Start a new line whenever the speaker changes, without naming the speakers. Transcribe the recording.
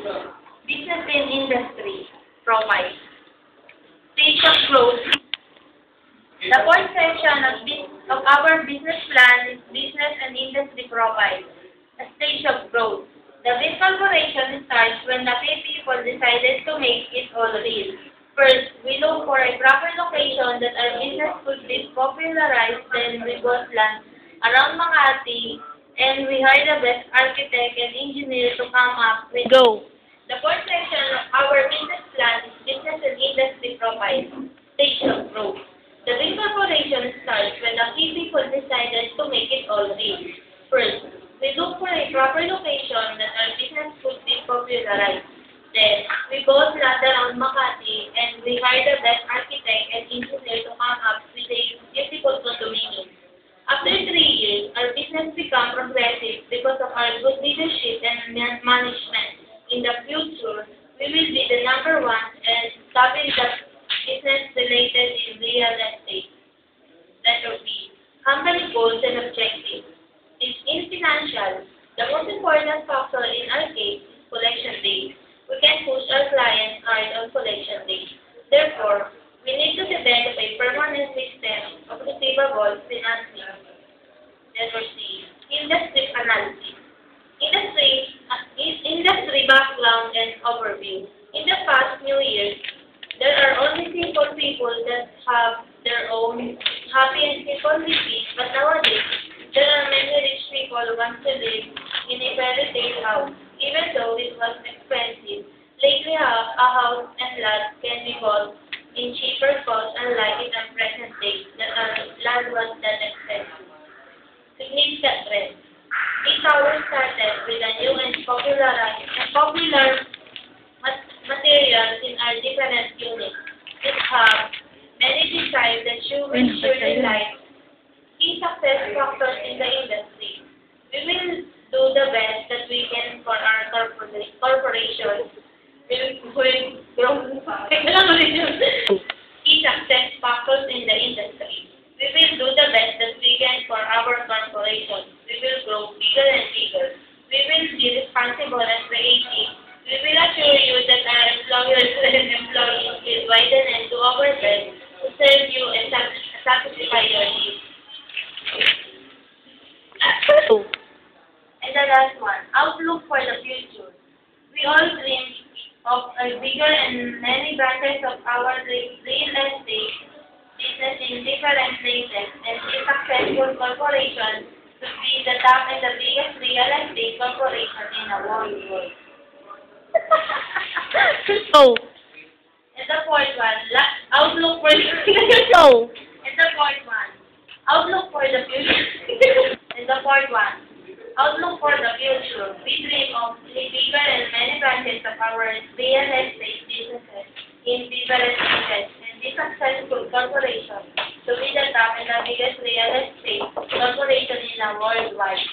Business and industry profile. Stage of growth. The fourth section of our business plan is business and industry profile. A stage of growth. The big corporation starts when the key people decided to make it all real. First, we look for a proper location that our business could be popularized. Then we bought land around Makati, and we hired the best architect and engineer to come up with
Go.
the fourth section of our business plan is business and industry profile. Stage of growth. The big corporation starts when the key people decided to make it all real. First, we look for a proper location that our business could be popularized. Then, we bought land around Makati, and we hired the best architect and engineer to come up with a beautiful condominium. After 3 years, our business became progressive because of our good leadership and management. In the future, we will be the number one and starting the business related in real estate. Letter B. Company goals and objectives. In financial, the most important factor in our case is collection date. We can push our clients hard on collection date. Therefore, we need to develop a permanent system of receivable financing. Letter C. Industry analysis. Industry background and overview. In the past few years, there are only simple people that have their own happy and simple living, but nowadays, there are many rich people who want to live in a fairy tale house. Even though it was expensive, lately a house and lot can be bought in cheaper cost, unlike in the present day that land was that expensive. Significant trend. This tower started with a new and popular materials in our different units. It have many designs that you will surely like. Key success factors in the industry. We will do the best that we can for our corporation. Key success factors in the industry. We will do the best that we can for our corporation. We will grow bigger and bigger. We will be responsible and creative. We will assure you that our employers and employees will widen and do our best to serve you and satisfy your needs. And the last one, outlook for the future. We all dream of a bigger and many branches of our real estate business in different places, and a successful corporation to be the top and the biggest real estate corporation in the world.
Go.
And the fourth one, outlook for the
Go.
And the fourth one, outlook for the future. And the fourth one, outlook for the future. We dream of a bigger and many branches of our real estate businesses in different places, and this successful corporation to be the top and the biggest real estate corporation in the worldwide.